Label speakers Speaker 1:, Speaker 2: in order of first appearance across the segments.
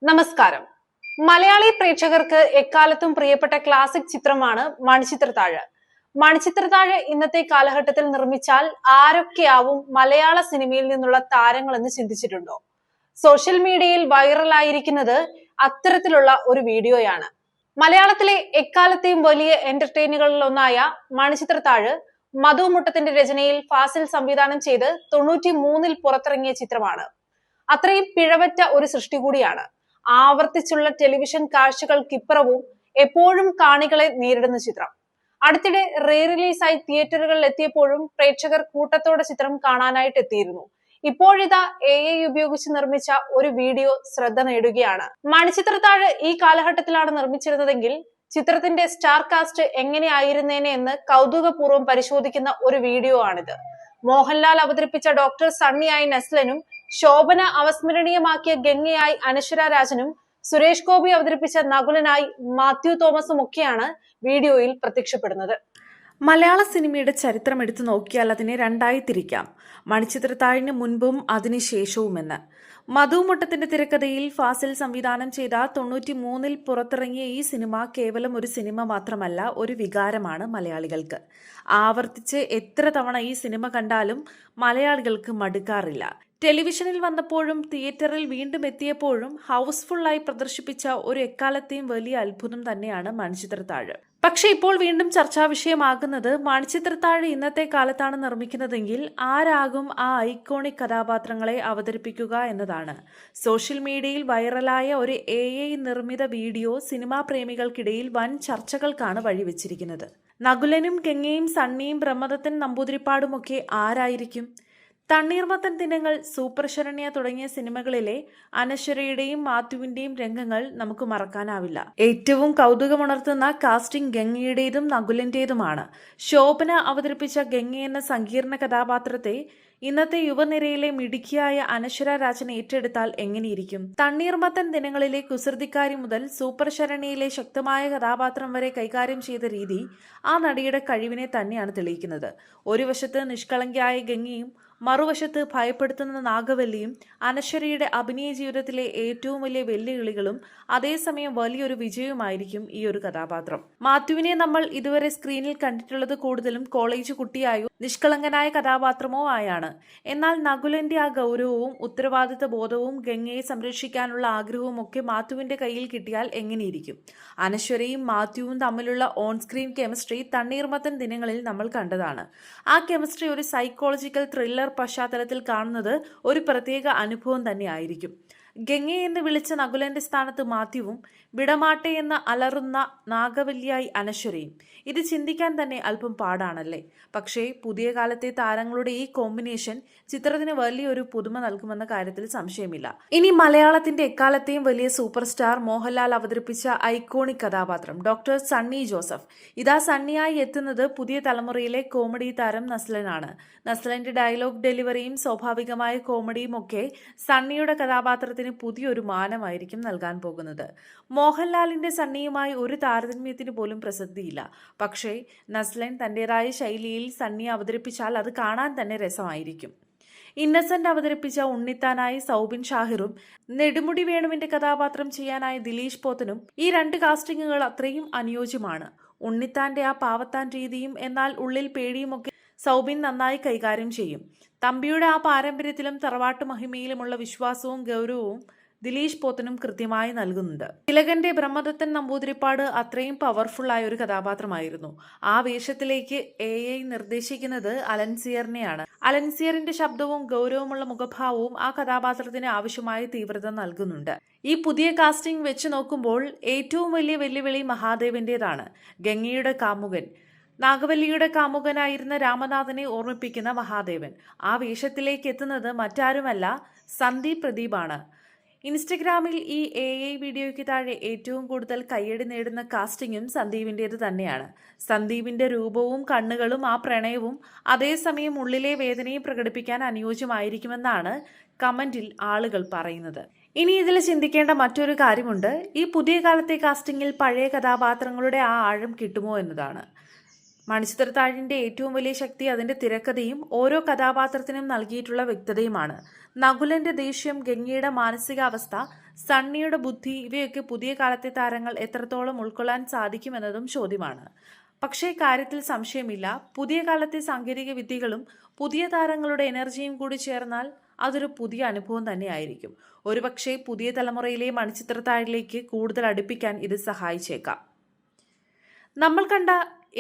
Speaker 1: നമസ്കാരം. മലയാളി പ്രേക്ഷകർക്ക് എക്കാലത്തും പ്രിയപ്പെട്ട ക്ലാസിക് ചിത്രമാണ് മണിച്ചിത്രത്താഴ്. മണിച്ചിത്രത്താഴ് ഇന്നത്തെ കാലഘട്ടത്തിൽ നിർമ്മിച്ചാൽ ആരൊക്കെയാവും മലയാള സിനിമയിൽ നിന്നുള്ള താരങ്ങൾ എന്ന് ചിന്തിച്ചിട്ടുണ്ടോ? സോഷ്യൽ മീഡിയയിൽ വൈറലായിരിക്കുന്നത് അത്തരത്തിലുള്ള ഒരു വീഡിയോയാണ്. മലയാളത്തിലെ എക്കാലത്തെയും വലിയ എന്റർടൈനുകളിൽ ഒന്നായ മണിച്ചിത്രത്താഴ് മധു മുട്ടത്തിന്റെ രചനയിൽ ഫാസിൽ സംവിധാനം ചെയ്ത് 93-ൽ പുറത്തിറങ്ങിയ ചിത്രമാണ്. അത്രയും പിഴവറ്റ ഒരു സൃഷ്ടി കൂടിയാണ്. ആവർത്തിച്ചുള്ള ടെലിവിഷൻ കാഴ്ചകൾക്കിപ്പുറവും എപ്പോഴും കാണികളെ നേരിടുന്ന ചിത്രം. അടുത്തിടെ റീ റിലീസായി തിയേറ്ററുകളിൽ എത്തിയപ്പോഴും പ്രേക്ഷകർ കൂട്ടത്തോടെ ചിത്രം കാണാനായിട്ട് എത്തിയിരുന്നു. ഇപ്പോഴിതാ AI ഉപയോഗിച്ച് നിർമ്മിച്ച ഒരു വീഡിയോ ശ്രദ്ധ നേടുകയാണ്. മണിച്ചിത്രത്താഴ് ഈ കാലഘട്ടത്തിലാണ് നിർമ്മിച്ചിരുന്നതെങ്കിൽ ചിത്രത്തിന്റെ സ്റ്റാർ കാസ്റ്റ് എങ്ങനെയായിരുന്നേനെ എന്ന് കൗതുകപൂർവ്വം പരിശോധിക്കുന്ന ഒരു വീഡിയോ ആണിത്. മോഹൻലാൽ അവതരിപ്പിച്ച ഡോക്ടർ സണ്ണിയായി നസ്ലനും ശോഭന അവസ്മരണീയമാക്കിയ ഗംഗയായി അനശ്വര രാജനും സുരേഷ് ഗോപി അവതരിപ്പിച്ച നകുലനായി മാത്യു തോമസും ഒക്കെയാണ് വീഡിയോയിൽ പ്രത്യക്ഷപ്പെടുന്നത്.
Speaker 2: മലയാള സിനിമയുടെ ചരിത്രം എടുത്തു നോക്കിയാൽ അതിനെ രണ്ടായി തിരിക്കാം. മണിച്ചിത്രത്താഴിന് മുൻപും അതിനുശേഷവുമെന്ന്. മധു മുട്ടത്തിന്റെ തിരക്കഥയിൽ ഫാസിൽ സംവിധാനം ചെയ്ത 93-ൽ പുറത്തിറങ്ങിയ ഈ സിനിമ കേവലം ഒരു സിനിമ മാത്രമല്ല, ഒരു വികാരമാണ് മലയാളികൾക്ക്. ആവർത്തിച്ച് എത്ര തവണ ഈ സിനിമ കണ്ടാലും മലയാളികൾക്ക് മടുക്കാറില്ല. ടെലിവിഷനിൽ വന്നപ്പോഴും തിയേറ്ററിൽ വീണ്ടും എത്തിയപ്പോഴും ഹൗസ്ഫുള്ളായി പ്രദർശിപ്പിച്ച ഒരു എക്കാലത്തെയും വലിയ അത്ഭുതം തന്നെയാണ് മണിച്ചിത്രത്താഴ്. പക്ഷെ ഇപ്പോൾ വീണ്ടും ചർച്ചാ വിഷയമാകുന്നത് മണിച്ചിത്രത്താഴ് ഇന്നത്തെ കാലത്താണ് നിർമ്മിക്കുന്നതെങ്കിൽ ആരാകും ആ ഐക്കോണിക് കഥാപാത്രങ്ങളെ അവതരിപ്പിക്കുക എന്നതാണ്. സോഷ്യൽ മീഡിയയിൽ വൈറലായ ഒരു AI നിർമ്മിത വീഡിയോ സിനിമാ പ്രേമികൾക്കിടയിൽ വൻ ചർച്ചകൾക്കാണ് വഴിവെച്ചിരിക്കുന്നത്. നകുലനും ഗംഗയും സണ്ണിയും ബ്രഹ്മദത്തൻ നമ്പൂതിരിപ്പാടുമൊക്കെ ആരായിരിക്കും? തണ്ണീർമത്തൻ ദിനങ്ങൾ, സൂപ്പർ ശരണ്യ തുടങ്ങിയ സിനിമകളിലെ അനശ്വരയുടെയും മാത്യുവിന്റെയും രംഗങ്ങൾ നമുക്ക് മറക്കാനാവില്ല. ഏറ്റവും കൗതുകമുണർത്തുന്ന കാസ്റ്റിംഗ് ഗംഗയുടേതും നകുലന്റേതുമാണ്. ശോഭന അവതരിപ്പിച്ച ഗംഗ എന്ന സങ്കീർണ കഥാപാത്രത്തെ ഇന്നത്തെ യുവനിരയിലെ മിടുക്കിയായ അനശ്വര രാജൻ ഏറ്റെടുത്താൽ എങ്ങനെയിരിക്കും? തണ്ണീർമത്തൻ ദിനങ്ങളിലെ കുസൃതിക്കാരി മുതൽ സൂപ്പർ ശരണ്യയിലെ ശക്തമായ കഥാപാത്രം വരെ കൈകാര്യം ചെയ്ത രീതി ആ നടിയുടെ കഴിവിനെ തന്നെയാണ് തെളിയിക്കുന്നത്. ഒരു വശത്ത് നിഷ്കളങ്കയായ ഗംഗയും മറുവശത്ത് ഭയപ്പെടുത്തുന്ന നാഗവല്ലിയും അനശ്വരയുടെ അഭിനയ ജീവിതത്തിലെ ഏറ്റവും വലിയ വെല്ലുവിളികളും അതേസമയം വലിയൊരു വിജയവുമായിരിക്കും ഈ ഒരു കഥാപാത്രം. മാത്യുവിനെ നമ്മൾ ഇതുവരെ സ്ക്രീനിൽ കണ്ടിട്ടുള്ളത് കൂടുതലും കോളേജ് കുട്ടിയായോ നിഷ്കളങ്കനായ കഥാപാത്രമോ ആയാണ്. എന്നാൽ നകുലന്റെ ആ ഗൗരവവും ഉത്തരവാദിത്ത ബോധവും ഗംഗയെ സംരക്ഷിക്കാനുള്ള ആഗ്രഹവും ഒക്കെ മാത്യുവിന്റെ കയ്യിൽ കിട്ടിയാൽ എങ്ങനെയിരിക്കും? അനശ്വരയും മാത്യുവും തമ്മിലുള്ള ഓൺ സ്ക്രീൻ കെമിസ്ട്രി തണ്ണീർമത്തൻ ദിനങ്ങളിൽ നമ്മൾ കണ്ടതാണ്. ആ കെമിസ്ട്രി ഒരു സൈക്കോളജിക്കൽ ത്രില്ലർ പശ്ചാത്തലത്തിൽ കാണുന്നത് ഒരു പ്രത്യേക അനുഭവം തന്നെ ആയിരിക്കും. ഗംഗ എന്ന് വിളിച്ച നകുലന്റെ സ്ഥാനത്ത് മാത്യുവും വിടമാട്ടെ എന്ന് അലറുന്ന നാഗവല്ലിയായി അനശ്വരയും. ഇത് ചിന്തിക്കാൻ തന്നെ അല്പം പാടാണല്ലേ? പക്ഷേ പുതിയ കാലത്തെ താരങ്ങളുടെ ഈ കോമ്പിനേഷൻ ചിത്രത്തിന് വലിയൊരു പുതുമ നൽകുമെന്ന കാര്യത്തിൽ സംശയമില്ല. ഇനി മലയാളത്തിന്റെ എക്കാലത്തെയും വലിയ സൂപ്പർ സ്റ്റാർ മോഹൻലാൽ അവതരിപ്പിച്ച ഐക്കോണിക് കഥാപാത്രം ഡോക്ടർ സണ്ണി ജോസഫ്. ഇതാ സണ്ണിയായി എത്തുന്നത് പുതിയ തലമുറയിലെ കോമഡി താരം നസ്ലനാണ്. നസ്ലന്റെ ഡയലോഗ് ഡെലിവറിയും സ്വാഭാവികമായ കോമഡിയും ഒക്കെ സണ്ണിയുടെ കഥാപാത്രത്തിന് പുതിയൊരു മാനമായിരിക്കും നൽകാൻ പോകുന്നത്. മോഹൻലാലിന്റെ സണ്ണിയുമായി ഒരു താരതമ്യത്തിന് പോലും പ്രസക്തിയില്ല. പക്ഷേ നസ്ലൻ തന്റേതായ ശൈലിയിൽ സണ്ണിയെ അവതരിപ്പിച്ചാൽ അത് കാണാൻ തന്നെ രസമായിരിക്കും. ഇന്നസെന്റ് അവതരിപ്പിച്ച ഉണ്ണിത്താനായി സൗബിൻ ഷാഹിറും നെടുമുടി വേണുവിന്റെ കഥാപാത്രം ചെയ്യാനായി ദിലീഷ് പോത്തനും ഈ രണ്ട് കാസ്റ്റിംഗുകൾ അത്രയും അനുയോജ്യമാണ്. ഉണ്ണിത്താന്റെ ആ പാവത്താൻ രീതിയും എന്നാൽ ഉള്ളിൽ പേടിയുമൊക്കെ സൗബിൻ നന്നായി കൈകാര്യം ചെയ്യും. തമ്പിയുടെ ആ പാരമ്പര്യത്തിലും തറവാട്ടു മഹിമയിലുമുള്ള വിശ്വാസവും ഗൗരവവും ദിലീഷ് പോത്തനും കൃത്യമായി നൽകുന്നുണ്ട്. തിലകന്റെ ബ്രഹ്മദത്തൻ നമ്പൂതിരിപ്പാട് അത്രയും പവർഫുള്ളായ ഒരു കഥാപാത്രമായിരുന്നു. ആ വേഷത്തിലേക്ക് AI നിർദ്ദേശിക്കുന്നത് അലൻസിയറിനെയാണ്. അലൻസിയറിന്റെ ശബ്ദവും ഗൗരവമുള്ള മുഖഭാവവും ആ കഥാപാത്രത്തിന് ആവശ്യമായ തീവ്രത നൽകുന്നുണ്ട്. ഈ പുതിയ കാസ്റ്റിംഗ് വെച്ച് നോക്കുമ്പോൾ ഏറ്റവും വലിയ വെല്ലുവിളി മഹാദേവന്റേതാണ്. ഗംഗയുടെ കാമുകൻ, നാഗവല്ലിയുടെ കാമുകനായിരുന്ന രാമനാഥനെ ഓർമ്മിപ്പിക്കുന്ന മഹാദേവൻ ആ വേഷത്തിലേക്ക് എത്തുന്നത് മറ്റാരുമല്ല, സന്ദീപ് പ്രദീപാണ്. ഇൻസ്റ്റഗ്രാമിൽ ഈ AI വീഡിയോയ്ക്ക് താഴെ ഏറ്റവും കൂടുതൽ കയ്യടി നേടുന്ന കാസ്റ്റിംഗും സന്ദീപിൻ്റേത് തന്നെയാണ്. സന്ദീപിന്റെ രൂപവും കണ്ണുകളും ആ പ്രണയവും അതേസമയം ഉള്ളിലെ വേദനയും പ്രകടിപ്പിക്കാൻ അനുയോജ്യമായിരിക്കുമെന്നാണ് കമന്റിൽ ആളുകൾ പറയുന്നത്. ഇനി ഇതിൽ ചിന്തിക്കേണ്ട മറ്റൊരു കാര്യമുണ്ട്. ഈ പുതിയ കാലത്തെ കാസ്റ്റിംഗിൽ പഴയ കഥാപാത്രങ്ങളുടെ ആ ആഴം കിട്ടുമോ എന്നതാണ്. മണിച്ചിത്രത്താഴിന്റെ ഏറ്റവും വലിയ ശക്തി അതിന്റെ തിരക്കഥയും ഓരോ കഥാപാത്രത്തിനും നൽകിയിട്ടുള്ള വ്യക്തതയുമാണ്. നകുലന്റെ ദേഷ്യം, ഗംഗയുടെ മാനസികാവസ്ഥ, സണ്ണിയുടെ ബുദ്ധി ഇവയൊക്കെ പുതിയ കാലത്തെ താരങ്ങൾ എത്രത്തോളം ഉൾക്കൊള്ളാൻ സാധിക്കുമെന്നതും ചോദ്യമാണ്. പക്ഷേ കാര്യത്തിൽ സംശയമില്ല, പുതിയ കാലത്തെ സാങ്കേതിക വിദ്യകളും പുതിയ താരങ്ങളുടെ എനർജിയും കൂടി ചേർന്നാൽ അതൊരു പുതിയ അനുഭവം തന്നെയായിരിക്കും. ഒരുപക്ഷെ പുതിയ തലമുറയിലെ മണിച്ചിത്രത്താഴിലേക്ക് കൂടുതൽ അടുപ്പിക്കാൻ ഇത് സഹായിച്ചേക്കാം. നമ്മൾ കണ്ട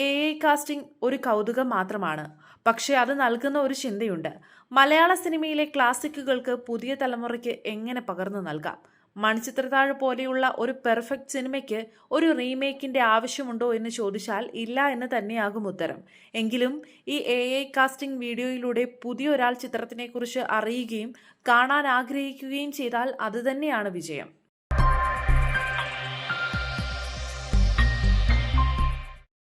Speaker 2: AI കാസ്റ്റിംഗ് ഒരു കൗതുകം മാത്രമാണ്, പക്ഷേ അത് നൽകുന്ന ഒരു ചിന്തയുണ്ട്. മലയാള സിനിമയിലെ ക്ലാസിക്കുകൾക്ക് പുതിയ തലമുറയ്ക്ക് എങ്ങനെ പകർന്നു നൽകാം? മണിച്ചിത്രത്താഴ് പോലെയുള്ള ഒരു പെർഫെക്റ്റ് സിനിമയ്ക്ക് ഒരു റീമേക്കിന്റെ ആവശ്യമുണ്ടോ എന്ന് ചോദിച്ചാൽ ഇല്ല എന്ന് തന്നെയാകും ഉത്തരം. എങ്കിലും ഈ AI കാസ്റ്റിംഗ് വീഡിയോയിലൂടെ പുതിയൊരാൾ ചിത്രത്തിനെക്കുറിച്ച് അറിയുകയും കാണാൻ ആഗ്രഹിക്കുകയും ചെയ്താൽ അത് തന്നെയാണ് വിജയം.